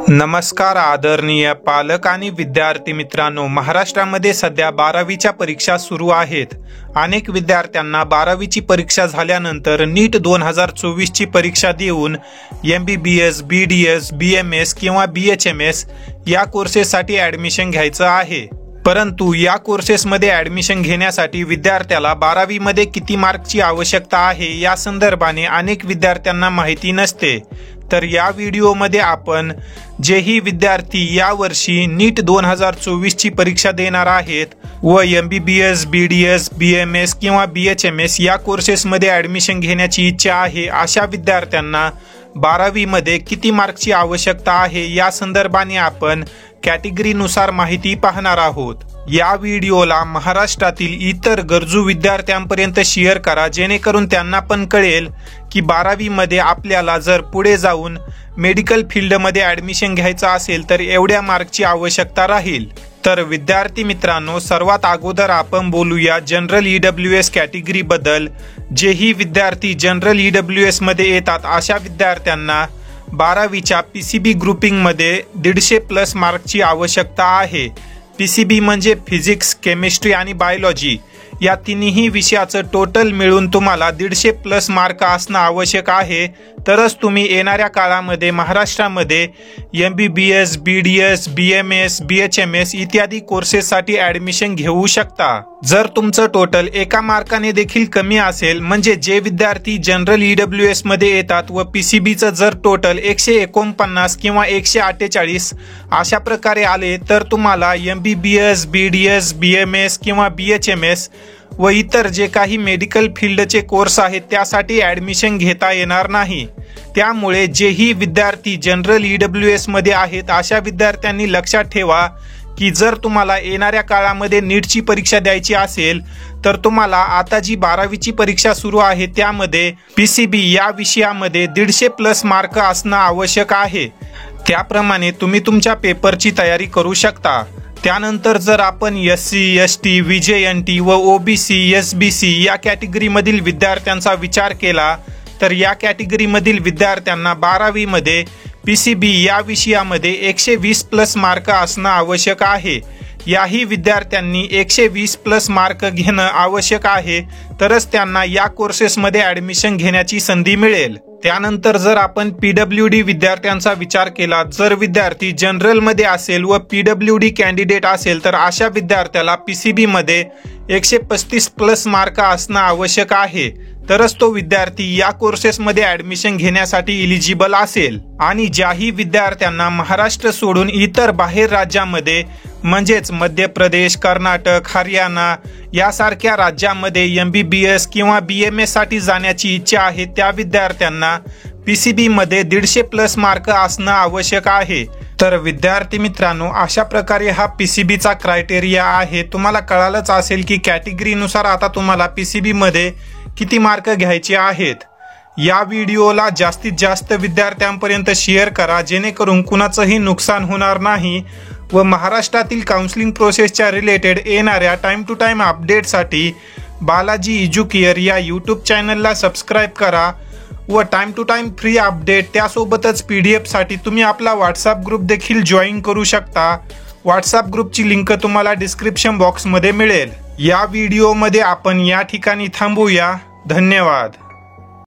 नमस्कार आदरणीय पालक आणि विद्यार्थी मित्रांनो, महाराष्ट्रामध्ये सध्या 12वीच्या परीक्षा सुरू आहेत। अनेक विद्यार्थ्यांना 12वीची परीक्षा झाल्यानंतर नीट 2024 ची परीक्षा देऊन MBBS, BDS, BMS किंवा BHMS या कोर्सेससाठी ॲडमिशन घ्यायचं आहे। परंतु या कोर्सेसमध्ये ॲडमिशन घेण्यासाठी विद्यार्थ्याला 12वी मध्ये किती मार्कची आवश्यकता आहे या संदर्भाने अनेक विद्यार्थ्यांना माहिती नसते। तर या व्हिडिओमध्ये आपण जेही विद्यार्थी या वर्षी नीट 2024 ची परीक्षा देणार आहेत व MBBS, BDS, BMS किंवा BHMS या कोर्सेसमध्ये ॲडमिशन घेण्याची इच्छा आहे अशा विद्यार्थ्यांना 12वी मध्ये किती मार्कची आवश्यकता आहे या संदर्भाने आपण कॅटेगरीनुसार माहिती पाहणार आहोत। या व्हिडिओला महाराष्ट्रातील इतर गरजू विद्यार्थ्यांपर्यंत शेअर करा, जेणेकरून त्यांना पण कळेल की 12वी मध्ये आपल्याला जर पुढे जाऊन मेडिकल फील्डमध्ये ॲडमिशन घ्यायचं असेल तर एवढ्या मार्कची आवश्यकता राहील। तर विद्यार्थी मित्रांनो, सर्वात अगोदर आपण बोलूया जनरल EWS कॅटेगरी बद्दल। जेही विद्यार्थी जनरल EWS मध्ये येतात अशा विद्यार्थ्यांना 12वीच्या PCB ग्रुपिंग मध्ये 150+ मार्कची आवश्यकता आहे। PCB म्हणजे फिजिक्स, केमिस्ट्री आणि बायोलॉजी या तिन्ही विषयाचं टोटल मिळून तुम्हाला 150+ मार्क असणं आवश्यक आहे, तरच तुम्ही येणाऱ्या काळामध्ये महाराष्ट्रामध्ये MBBS, BDS, BMS, BHMS इत्यादी कोर्सेससाठी ॲडमिशन घेऊ शकता। जर तुमचं टोटल एका मार्काने देखील कमी असेल, म्हणजे जे विद्यार्थी जनरल EWS मध्ये येतात व PCBचं जर टोटल 149 किंवा 148 अशा प्रकारे आले, तर तुम्हाला MBBS, BDS, BMS किंवा BHMS व इतर जे काही मेडिकल फील्डचे कोर्स आहेत त्यासाठी ॲडमिशन घेता येणार नाही। त्यामुळे जेही विद्यार्थी जनरल EWS मध्ये आहेत अशा विद्यार्थ्यांनी लक्षात ठेवा की जर तुम्हाला येणाऱ्या काळामध्ये नीटची परीक्षा द्यायची असेल तर तुम्हाला आता जी 12वीची परीक्षा सुरू आहे त्यामध्ये PCB या विषयामध्ये 150+ मार्क असणं आवश्यक आहे। त्याप्रमाणे तुम्ही तुमच्या पेपरची तयारी करू शकता। त्यानंतर जर आपण SC, ST, VJNT व OBC, SBC या कॅटेगरीमधील विद्यार्थ्यांचा विचार केला तर या कॅटेगरीमधील विद्यार्थ्यांना 12वी मध्ये PCB या विषयामध्ये 120+ मार्क असणं आवश्यक आहे। याही विद्यार्थ्यांनी 120+ मार्क घेणं आवश्यक आहे, तरच त्यांना या कोर्सेसमध्ये ॲडमिशन घेण्याची संधी मिळेल। त्यानंतर जर आपण PWD विद्यार्थ्यांचा विचार केला, जर विद्यार्थी जनरल मध्ये असेल व PWD कॅन्डिडेट असेल तर अशा विद्यार्थ्याला PCB मध्ये 135+ मार्क असणं आवश्यक आहे, तरच तो विद्यार्थी या कोर्सेसमध्ये ॲडमिशन घेण्यासाठी इलिजिबल असेल। आणि ज्याही विद्यार्थ्यांना महाराष्ट्र सोडून इतर बाहेर राज्यामध्ये म्हणजेच मध्य प्रदेश, कर्नाटक, हरियाणा यासारख्या राज्यामध्ये MBBS किंवा BMS साठी जाण्याची इच्छा आहे त्या विद्यार्थ्यांना PCB मध्ये 150+ मार्क असणं आवश्यक आहे। तर विद्यार्थी मित्रांनो, अशा प्रकारे हा PCBचा क्रायटेरिया आहे। तुम्हाला कळालंच असेल की कॅटेगरीनुसार आता तुम्हाला PCB मध्ये किती मार्क घ्यायचे आहेत। या व्हिडिओला जास्तीत जास्त विद्यार्थ्यांपर्यंत शेअर करा, जेणेकरून कुणाचंही नुकसान होणार नाही व महाराष्ट्रातील काउन्सिलिंग प्रोसेसच्या रिलेटेड येणाऱ्या टाइम टू टाइम अपडेटसाठी बालाजी एज्युकेअर या यूट्यूब चॅनलला सबस्क्राईब करा व time to time free update त्यासोबतच PDF साठी तुम्ही आपला WhatsApp ग्रुप देखील जॉईन करू शकता। WhatsApp ग्रुपची लिंक तुम्हाला डिस्क्रिप्शन बॉक्समध्ये मिळेल। या व्हिडिओमध्ये आपण या ठिकाणी थांबूया। धन्यवाद।